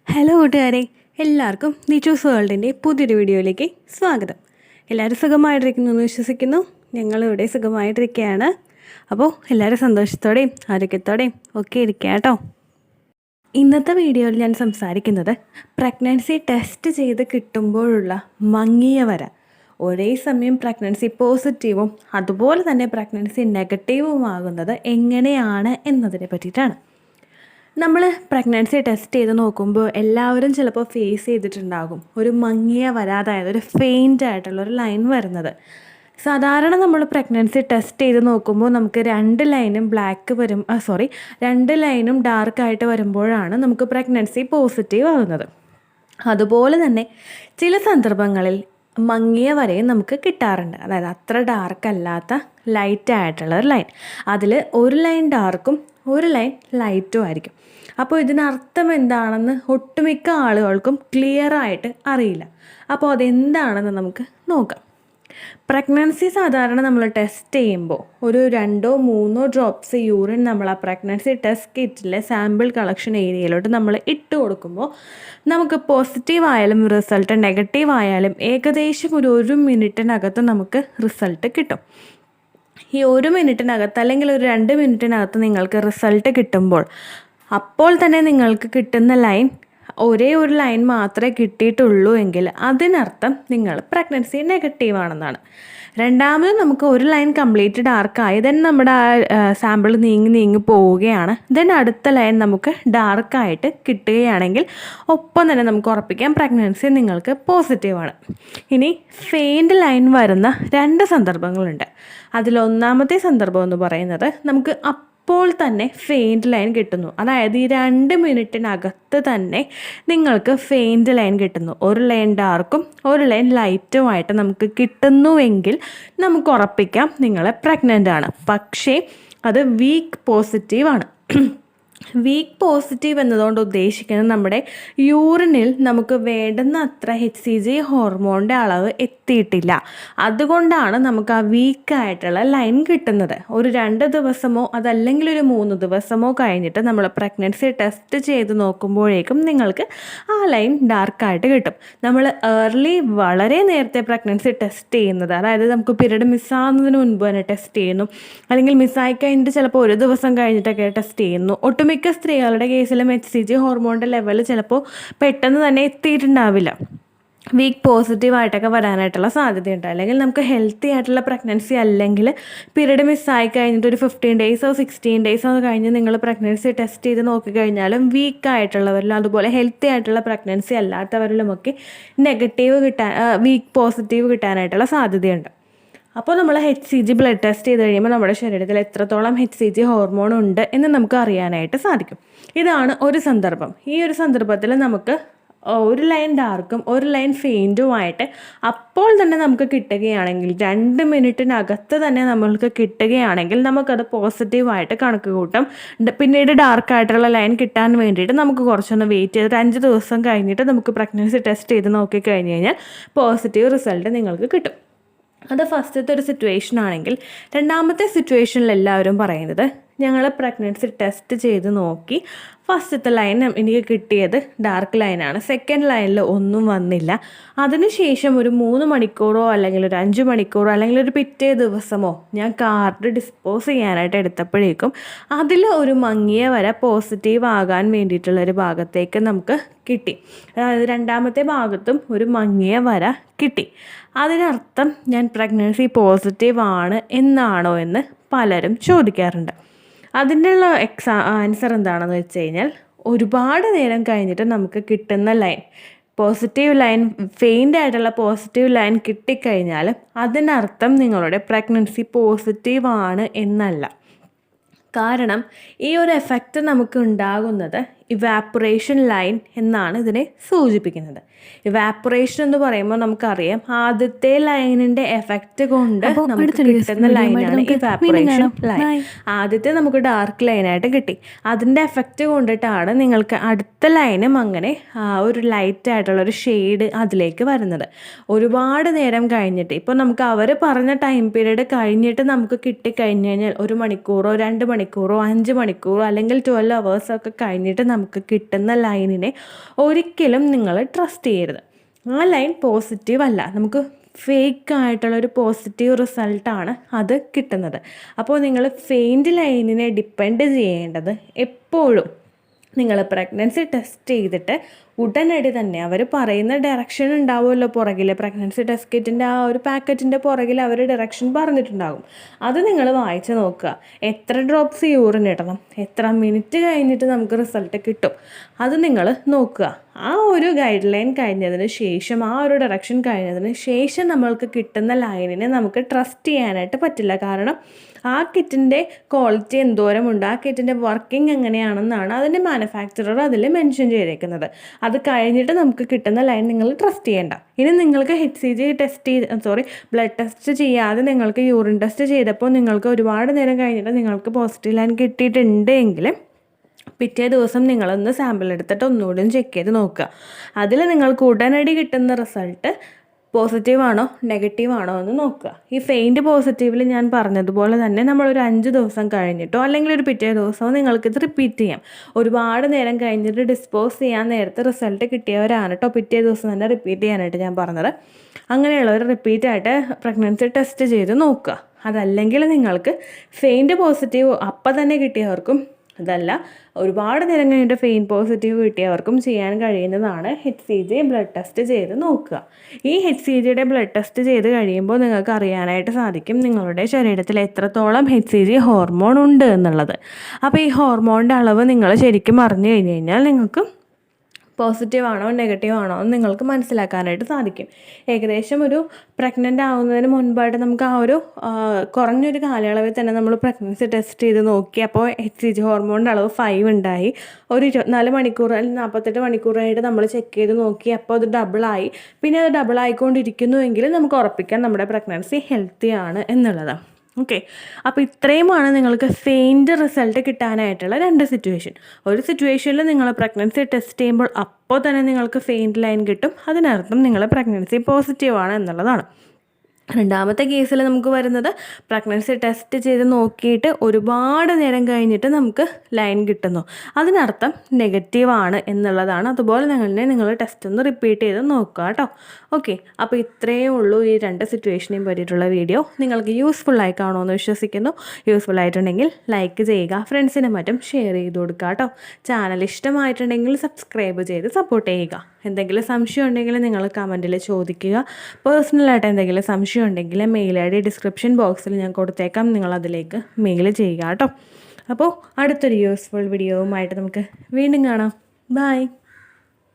Hello കൂട്ടുകാരെ, എല്ലാവർക്കും ഡീച്ചൂസ് വേൾഡിൻ്റെ പുതിയൊരു വീഡിയോയിലേക്ക് സ്വാഗതം. എല്ലാവരും സുഖമായിട്ടിരിക്കുന്നു എന്ന് വിശ്വസിക്കുന്നു. ഞങ്ങളിവിടെ സുഖമായിട്ടിരിക്കുകയാണ്. അപ്പോൾ എല്ലാവരും സന്തോഷത്തോടെയും ആരോഗ്യത്തോടെയും ഒക്കെ ഇരിക്കുക കേട്ടോ. ഇന്നത്തെ വീഡിയോയിൽ ഞാൻ സംസാരിക്കുന്നത് പ്രഗ്നൻസി ടെസ്റ്റ് ചെയ്ത് കിട്ടുമ്പോഴുള്ള മങ്ങിയ വര, ഒരേ സമയം പ്രഗ്നൻസി പോസിറ്റീവും അതുപോലെ തന്നെ പ്രഗ്നൻസി നെഗറ്റീവുമാകുന്നത് എങ്ങനെയാണ് എന്നതിനെ പറ്റിയിട്ടാണ്. നമ്മൾ പ്രഗ്നൻസി ടെസ്റ്റ് ചെയ്ത് നോക്കുമ്പോൾ എല്ലാവരും ചിലപ്പോൾ ഫേസ് ചെയ്തിട്ടുണ്ടാകും ഒരു മങ്ങിയ വര, അതായത് ഒരു ഫെയിൻ്റ് ആയിട്ടുള്ളൊരു ലൈൻ വരുന്നത്. സാധാരണ നമ്മൾ പ്രഗ്നൻസി ടെസ്റ്റ് ചെയ്ത് നോക്കുമ്പോൾ നമുക്ക് രണ്ട് ലൈനും ഡാർക്കായിട്ട് വരുമ്പോഴാണ് നമുക്ക് പ്രഗ്നൻസി പോസിറ്റീവ് ആകുന്നത്. അതുപോലെ തന്നെ ചില സന്ദർഭങ്ങളിൽ മങ്ങിയ വരയും നമുക്ക് കിട്ടാറുണ്ട്. അതായത് അത്ര ഡാർക്ക് അല്ലാത്ത ലൈറ്റ് ആയിട്ടുള്ള ഒരു ലൈൻ, അതിൽ ഒരു ലൈൻ ഡാർക്കും ഒരു ലൈൻ ലൈറ്റും ആയിരിക്കും. അപ്പോൾ ഇതിനർത്ഥം എന്താണെന്ന് ഒട്ടുമിക്ക ആളുകൾക്കും ക്ലിയറായിട്ട് അറിയില്ല. അപ്പോൾ അതെന്താണെന്ന് നമുക്ക് നോക്കാം. പ്രഗ്നൻസി സാധാരണ നമ്മൾ ടെസ്റ്റ് ചെയ്യുമ്പോൾ ഒരു 2-3 ഡ്രോപ്സ് യൂറിൻ നമ്മൾ ആ പ്രഗ്നൻസി ടെസ്റ്റ് കിറ്റിലെ സാമ്പിൾ കളക്ഷൻ ഏരിയയിലോട്ട് നമ്മൾ ഇട്ട് കൊടുക്കുമ്പോൾ നമുക്ക് പോസിറ്റീവ് ആയാലും റിസൾട്ട്, നെഗറ്റീവ് ആയാലും ഏകദേശം ഒരു 1 മിനിറ്റിനകത്ത് നമുക്ക് റിസൾട്ട് കിട്ടും. ഈ 1 മിനിറ്റിനകത്ത് അല്ലെങ്കിൽ ഒരു 2 മിനിറ്റിനകത്ത് നിങ്ങൾക്ക് റിസൾട്ട് കിട്ടുമ്പോൾ അപ്പോൾ തന്നെ നിങ്ങൾക്ക് കിട്ടുന്ന ലൈൻ ഒരേ ഒരു ലൈൻ മാത്രമേ കിട്ടിയിട്ടുള്ളൂ എങ്കിൽ അതിനർത്ഥം നിങ്ങൾ പ്രഗ്നൻസി നെഗറ്റീവ് ആണെന്നാണ്. രണ്ടാമത് നമുക്ക് ഒരു ലൈൻ കംപ്ലീറ്റ് ഡാർക്കായി ദെൻ നമ്മുടെ സാമ്പിൾ നീങ്ങി പോവുകയാണ്. ദെൻ അടുത്ത ലൈൻ നമുക്ക് ഡാർക്കായിട്ട് കിട്ടുകയാണെങ്കിൽ ഒപ്പം തന്നെ നമുക്ക് ഉറപ്പിക്കാം പ്രഗ്നൻസി നിങ്ങൾക്ക് പോസിറ്റീവാണ്. ഇനി ഫെയിൻറ്റ് ലൈൻ വരുന്ന 2 സന്ദർഭങ്ങളുണ്ട്. അതിലൊന്നാമത്തെ സന്ദർഭം എന്ന് പറയുന്നത് നമുക്ക് അപ്പോൾ തന്നെ ഫെയിൻറ്റ് ലൈൻ കിട്ടുന്നു. അതായത് ഈ 2 മിനിറ്റിനകത്ത് തന്നെ നിങ്ങൾക്ക് ഫെയിൻറ്റ് ലൈൻ കിട്ടുന്നു. ഒരു ലൈൻ ഡാർക്കും ഒരു ലൈൻ ലൈറ്റുമായിട്ട് നമുക്ക് കിട്ടുന്നുവെങ്കിൽ നമുക്ക് ഉറപ്പിക്കാം നിങ്ങൾ പ്രഗ്നൻ്റ് ആണ്. പക്ഷേ അത് വീക്ക് പോസിറ്റീവാണ്. വീക്ക് പോസിറ്റീവ് എന്നതുകൊണ്ട് ഉദ്ദേശിക്കുന്നത് നമ്മുടെ യൂറിനിൽ നമുക്ക് വേണ്ടുന്ന അത്ര HCG ഹോർമോണിൻ്റെ അളവ് എത്തിയിട്ടില്ല. അതുകൊണ്ടാണ് നമുക്ക് ആ വീക്കായിട്ടുള്ള ലൈൻ കിട്ടുന്നത്. ഒരു 2 ദിവസമോ അതല്ലെങ്കിൽ ഒരു 3 ദിവസമോ കഴിഞ്ഞിട്ട് നമ്മൾ പ്രഗ്നൻസി ടെസ്റ്റ് ചെയ്ത് നോക്കുമ്പോഴേക്കും നിങ്ങൾക്ക് ആ ലൈൻ ഡാർക്കായിട്ട് കിട്ടും. നമ്മൾ വളരെ നേരത്തെ പ്രഗ്നൻസി ടെസ്റ്റ് ചെയ്യുന്നത്, അതായത് നമുക്ക് പീരീഡ് മിസ്സാകുന്നതിന് മുൻപ് തന്നെ ടെസ്റ്റ് ചെയ്യുന്നു, അല്ലെങ്കിൽ മിസ്സായി കഴിഞ്ഞിട്ട് ചിലപ്പോൾ ഒരു ദിവസം കഴിഞ്ഞിട്ടൊക്കെ ടെസ്റ്റ് ചെയ്യുന്നു. ഒട്ടുമിക്ക സ്ത്രീകളുടെ കേസിലും HCG ഹോർമോണിൻ്റെ ലെവൽ ചിലപ്പോൾ പെട്ടെന്ന് തന്നെ എത്തിയിട്ടുണ്ടാവില്ല. വീക്ക് പോസിറ്റീവായിട്ടൊക്കെ വരാനായിട്ടുള്ള സാധ്യതയുണ്ട്. അല്ലെങ്കിൽ നമുക്ക് ഹെൽത്തി ആയിട്ടുള്ള പ്രഗ്നൻസി അല്ലെങ്കിൽ പീരീഡ് മിസ്സായി കഴിഞ്ഞിട്ട് ഒരു 15 ഡേയ്സോ 16 ഡേയ്സോ കഴിഞ്ഞ് നിങ്ങൾ പ്രഗ്നൻസി ടെസ്റ്റ് ചെയ്ത് നോക്കിക്കഴിഞ്ഞാലും വീക്കായിട്ടുള്ളവരിലും അതുപോലെ ഹെൽത്തി ആയിട്ടുള്ള പ്രഗ്നൻസി അല്ലാത്തവരിലുമൊക്കെ വീക്ക് പോസിറ്റീവ് കിട്ടാനായിട്ടുള്ള സാധ്യതയുണ്ട്. അപ്പോൾ നമ്മൾ HCG ബ്ലഡ് ടെസ്റ്റ് ചെയ്ത് കഴിയുമ്പോൾ നമ്മുടെ ശരീരത്തിൽ എത്രത്തോളം HCG ഹോർമോൺ ഉണ്ട് എന്ന് നമുക്ക് അറിയാനായിട്ട് സാധിക്കും. ഇതാണ് ഒരു സന്ദർഭം. ഈ ഒരു സന്ദർഭത്തിൽ നമുക്ക് ഒരു ലൈൻ ഡാർക്കും ഒരു ലൈൻ ഫെയിൻറ്റുമായിട്ട് അപ്പോൾ തന്നെ നമുക്ക് കിട്ടുകയാണെങ്കിൽ 2 മിനിറ്റിനകത്ത് തന്നെ നമ്മൾക്ക് കിട്ടുകയാണെങ്കിൽ നമുക്കത് പോസിറ്റീവായിട്ട് കണക്ക് കൂട്ടും. പിന്നീട് ഡാർക്കായിട്ടുള്ള ലൈൻ കിട്ടാൻ വേണ്ടിയിട്ട് നമുക്ക് കുറച്ചൊന്ന് വെയിറ്റ് ചെയ്തിട്ട് 5 ദിവസം കഴിഞ്ഞിട്ട് നമുക്ക് പ്രഗ്നൻസി ടെസ്റ്റ് ചെയ്ത് നോക്കിക്കഴിഞ്ഞ് കഴിഞ്ഞാൽ പോസിറ്റീവ് റിസൾട്ട് നിങ്ങൾക്ക് കിട്ടും. അത് ഫസ്റ്റത്തെ ഒരു സിറ്റുവേഷൻ ആണെങ്കിൽ, രണ്ടാമത്തെ സിറ്റുവേഷനിൽ എല്ലാവരും പറയുന്നത് ഞങ്ങൾ പ്രഗ്നൻസി ടെസ്റ്റ് ചെയ്ത് നോക്കി ഫസ്റ്റത്തെ ലൈൻ എനിക്ക് കിട്ടിയത് ഡാർക്ക് ലൈനാണ്, സെക്കൻഡ് ലൈനിൽ ഒന്നും വന്നില്ല. അതിനുശേഷം ഒരു 3 മണിക്കൂറോ അല്ലെങ്കിൽ ഒരു 5 മണിക്കൂറോ അല്ലെങ്കിൽ ഒരു പിറ്റേ ദിവസമോ ഞാൻ കാർഡ് ഡിസ്പോസ് ചെയ്യാനായിട്ട് എടുത്തപ്പോഴേക്കും അതിൽ ഒരു മങ്ങിയ വര പോസിറ്റീവ് ആകാൻ വേണ്ടിയിട്ടുള്ളൊരു ഭാഗത്തേക്ക് നമുക്ക് കിട്ടി. അതായത് രണ്ടാമത്തെ ഭാഗത്തും ഒരു മങ്ങിയ വര കിട്ടി. അതിനർത്ഥം ഞാൻ പ്രഗ്നൻസി പോസിറ്റീവ് ആണ് എന്നാണോ എന്ന് പലരും ചോദിക്കാറുണ്ട്. അതിൻ്റെ ആൻസർ എന്താണെന്ന് വെച്ച് കഴിഞ്ഞാൽ, ഒരുപാട് നേരം കഴിഞ്ഞിട്ട് നമുക്ക് കിട്ടുന്ന ലൈൻ പോസിറ്റീവ് ലൈൻ, ഫെയിൻ്റ് ആയിട്ടുള്ള പോസിറ്റീവ് ലൈൻ കിട്ടിക്കഴിഞ്ഞാൽ അതിനർത്ഥം നിങ്ങളുടെ പ്രഗ്നൻസി പോസിറ്റീവ് ആണ് എന്നല്ല. കാരണം ഈ ഒരു എഫക്റ്റ് നമുക്ക് ഉണ്ടാകുന്നത് ഇവാപ്പറേഷൻ ലൈൻ എന്നാണ് ഇതിനെ സൂചിപ്പിക്കുന്നത്. ഇവാപ്പറേഷൻ എന്ന് പറയുമ്പോൾ നമുക്കറിയാം ആദ്യത്തെ ലൈനിൻ്റെ എഫക്റ്റ് കൊണ്ട് നമുക്ക് കിട്ടുന്ന ലൈനാണ് ഇവാപ്പറേഷൻ ലൈൻ. ആദ്യത്തെ നമുക്ക് ഡാർക്ക് ലൈനായിട്ട് കിട്ടി, അതിൻ്റെ എഫക്റ്റ് കൊണ്ടിട്ടാണ് നിങ്ങൾക്ക് അടുത്ത ലൈനും അങ്ങനെ ഒരു ലൈറ്റ് ആയിട്ടുള്ളൊരു ഷെയ്ഡ് അതിലേക്ക് വരുന്നത്. ഒരുപാട് നേരം കഴിഞ്ഞിട്ട്, ഇപ്പോൾ നമുക്ക് അവർ പറഞ്ഞ ടൈം പീരീഡ് കഴിഞ്ഞിട്ട് നമുക്ക് കിട്ടിക്കഴിഞ്ഞ് കഴിഞ്ഞാൽ 1 മണിക്കൂറോ 2 മണിക്കൂറോ 5 മണിക്കൂറോ അല്ലെങ്കിൽ 12 hours ഒക്കെ കഴിഞ്ഞിട്ട് നമുക്ക് കിട്ടുന്ന ലൈനിനെ ഒരിക്കലും നിങ്ങൾ ട്രസ്റ്റ് ചെയ്യരുത്. ആ ലൈൻ പോസിറ്റീവ് അല്ല, നമുക്ക് ഫേക്ക് ആയിട്ടുള്ളൊരു പോസിറ്റീവ് റിസൾട്ടാണ് അത് കിട്ടുന്നത്. അപ്പോൾ നിങ്ങൾ ഫെയിൻറ്റ് ലൈനിനെ ഡിപ്പെൻഡ് ചെയ്യേണ്ടത് എപ്പോഴും നിങ്ങൾ പ്രഗ്നൻസി ടെസ്റ്റ് ചെയ്തിട്ട് ഉടനടി തന്നെ അവർ പറയുന്ന ഡയറക്ഷൻ ഉണ്ടാവുമല്ലോ പുറകിൽ, പ്രഗ്നൻസി ടെസ്റ്റ് കിറ്റിൻ്റെ ആ ഒരു പാക്കറ്റിൻ്റെ പുറകിൽ അവർ ഡയറക്ഷൻ പറഞ്ഞിട്ടുണ്ടാകും. അത് നിങ്ങൾ വായിച്ച് നോക്കുക. എത്ര ഡ്രോപ്സ് യൂറിൻ ഇടണം, എത്ര മിനിറ്റ് കഴിഞ്ഞിട്ട് നമുക്ക് റിസൾട്ട് കിട്ടും, അത് നിങ്ങൾ നോക്കുക. ആ ഒരു ഗൈഡ് ലൈൻ കഴിഞ്ഞതിന് ശേഷം, ആ ഒരു ഡയറക്ഷൻ കഴിഞ്ഞതിന് ശേഷം നമ്മൾക്ക് കിട്ടുന്ന ലൈനിനെ നമുക്ക് ട്രസ്റ്റ് ചെയ്യാനായിട്ട് പറ്റില്ല. കാരണം ആ കിറ്റിൻ്റെ ക്വാളിറ്റി എന്തോരമുണ്ട്, ആ കിറ്റിൻ്റെ വർക്കിംഗ് എങ്ങനെയാണെന്നാണ് അതിൻ്റെ മാനുഫാക്ചറർ അതിൽ മെൻഷൻ ചെയ്തേക്കുന്നത്. അത് കഴിഞ്ഞിട്ട് നമുക്ക് കിട്ടുന്ന ലൈൻ നിങ്ങൾ ട്രസ്റ്റ് ചെയ്യേണ്ട. ഇനി നിങ്ങൾക്ക് HCG ബ്ലഡ് ടെസ്റ്റ് ചെയ്യാതെ നിങ്ങൾക്ക് യൂറിൻ ടെസ്റ്റ് ചെയ്തപ്പോൾ നിങ്ങൾക്ക് ഒരുപാട് നേരം കഴിഞ്ഞിട്ട് നിങ്ങൾക്ക് പോസിറ്റീവ് ലൈൻ കിട്ടിയിട്ടുണ്ട് എങ്കിൽ പിറ്റേ ദിവസം നിങ്ങളൊന്ന് സാമ്പിൾ എടുത്തിട്ട് ഒന്നുകൂടി ചെക്ക് ചെയ്ത് നോക്കുക. അതിൽ നിങ്ങൾക്ക് ഉടനടി കിട്ടുന്ന റിസൾട്ട് പോസിറ്റീവ് ആണോ നെഗറ്റീവ് ആണോ എന്ന് നോക്കുക. ഈ ഫെയിൻറ്റ് പോസിറ്റീവിൽ ഞാൻ പറഞ്ഞതുപോലെ തന്നെ നമ്മളൊരു 5 ദിവസം കഴിഞ്ഞിട്ടോ അല്ലെങ്കിൽ ഒരു പിറ്റേ ദിവസമോ നിങ്ങൾക്കിത് റിപ്പീറ്റ് ചെയ്യാം. ഒരുപാട് നേരം കഴിഞ്ഞിട്ട് ഡിസ്പോസ് ചെയ്യാൻ നേരത്തെ റിസൾട്ട് കിട്ടിയവരാണ് കേട്ടോ പിറ്റേ ദിവസം തന്നെ റിപ്പീറ്റ് ചെയ്യാനായിട്ട് ഞാൻ പറഞ്ഞത്. അങ്ങനെയുള്ളവർ റിപ്പീറ്റായിട്ട് പ്രഗ്നൻസി ടെസ്റ്റ് ചെയ്ത് നോക്കുക. അതല്ലെങ്കിൽ നിങ്ങൾക്ക് ഫെയിൻറ്റ് പോസിറ്റീവ് അപ്പം തന്നെ കിട്ടിയവർക്കും അതല്ല ഒരുപാട് നേരം കഴിഞ്ഞിട്ട് ഫെയിൻറ്റ് പോസിറ്റീവ് കിട്ടിയവർക്കും ചെയ്യാൻ കഴിയുന്നതാണ് HCG ബ്ലഡ് ടെസ്റ്റ് ചെയ്ത് നോക്കുക. ഈ HCGയുടെ ബ്ലഡ് ടെസ്റ്റ് ചെയ്ത് കഴിയുമ്പോൾ നിങ്ങൾക്ക് അറിയാനായിട്ട് സാധിക്കും നിങ്ങളുടെ ശരീരത്തിൽ എത്രത്തോളം HCG ഹോർമോൺ ഉണ്ട് എന്നുള്ളത്. അപ്പോൾ ഈ ഹോർമോണിൻ്റെ അളവ് നിങ്ങൾ ശരിക്കും അറിഞ്ഞു കഴിഞ്ഞ് കഴിഞ്ഞാൽ നിങ്ങൾക്ക് പോസിറ്റീവ് ആണോ നെഗറ്റീവ് ആണോ എന്ന് നിങ്ങൾക്ക് മനസ്സിലാക്കാനായിട്ട് സാധിക്കും. ഏകദേശം ഒരു പ്രഗ്നൻ്റ് ആവുന്നതിന് മുൻപായിട്ട് നമുക്ക് ആ ഒരു കുറഞ്ഞൊരു കാലയളവിൽ തന്നെ നമ്മൾ പ്രഗ്നൻസി ടെസ്റ്റ് ചെയ്ത് നോക്കി. അപ്പോൾ HCG ഹോർമോണിൻ്റെ അളവ് 5 ഉണ്ടായി. ഒരു 24 മണിക്കൂർ അല്ലെങ്കിൽ 48 മണിക്കൂറായിട്ട് നമ്മൾ ചെക്ക് ചെയ്ത് നോക്കി. അപ്പോൾ അത് ഡബിളായി. പിന്നെ അത് ഡബിൾ ആയിക്കൊണ്ടിരിക്കുന്നുവെങ്കിൽ നമുക്ക് ഉറപ്പിക്കാം നമ്മുടെ പ്രഗ്നൻസി ഹെൽത്തി ആണ് എന്നുള്ളതാണ്. ഓക്കെ, അപ്പോൾ ഇത്രയുമാണ് നിങ്ങൾക്ക് ഫെയിൻറ്റ് റിസൾട്ട് കിട്ടാനായിട്ടുള്ള 2 സിറ്റുവേഷൻ. ഒരു സിറ്റുവേഷനിൽ നിങ്ങൾ പ്രഗ്നൻസി ടെസ്റ്റ് ചെയ്യുമ്പോൾ അപ്പോൾ തന്നെ നിങ്ങൾക്ക് ഫെയിൻറ്റ് ലൈൻ കിട്ടും, അതിനർത്ഥം നിങ്ങൾ പ്രഗ്നൻസി പോസിറ്റീവാണ് എന്നുള്ളതാണ്. രണ്ടാമത്തെ കേസിൽ നമുക്ക് വരുന്നത് പ്രഗ്നൻസി ടെസ്റ്റ് ചെയ്ത് നോക്കിയിട്ട് ഒരുപാട് നേരം കഴിഞ്ഞിട്ട് നമുക്ക് ലൈൻ കിട്ടുന്നു, അതിനർത്ഥം നെഗറ്റീവാണ് എന്നുള്ളതാണ്. അതുപോലെ തന്നെ നിങ്ങൾ ടെസ്റ്റ് ഒന്ന് റിപ്പീറ്റ് ചെയ്ത് നോക്കുക കേട്ടോ. ഓക്കെ, അപ്പോൾ ഇത്രയേ ഉള്ളൂ ഈ 2 സിറ്റുവേഷനെയും പറ്റിയിട്ടുള്ള വീഡിയോ. നിങ്ങൾക്ക് യൂസ്ഫുള്ളായി കാണുമെന്ന് വിശ്വസിക്കുന്നു. യൂസ്ഫുൾ ആയിട്ടുണ്ടെങ്കിൽ ലൈക്ക് ചെയ്യുക, ഫ്രണ്ട്സിനും മറ്റും ഷെയർ ചെയ്ത് കൊടുക്കുക കേട്ടോ. ചാനൽ ഇഷ്ടമായിട്ടുണ്ടെങ്കിൽ സബ്സ്ക്രൈബ് ചെയ്ത് സപ്പോർട്ട് ചെയ്യുക. എന്തെങ്കിലും സംശയം ഉണ്ടെങ്കിൽ നിങ്ങൾ കമൻറ്റിൽ ചോദിക്കുക. പേഴ്സണലായിട്ട് എന്തെങ്കിലും സംശയം ഉണ്ടെങ്കിൽ മെയിൽ ID ഡിസ്ക്രിപ്ഷൻ ബോക്സിൽ ഞാൻ കൊടുത്തേക്കാം, നിങ്ങളതിലേക്ക് മെയിൽ ചെയ്യുക കേട്ടോ. അപ്പോൾ അടുത്തൊരു യൂസ്ഫുൾ വീഡിയോവുമായിട്ട് നമുക്ക് വീണ്ടും കാണാം. ബൈ.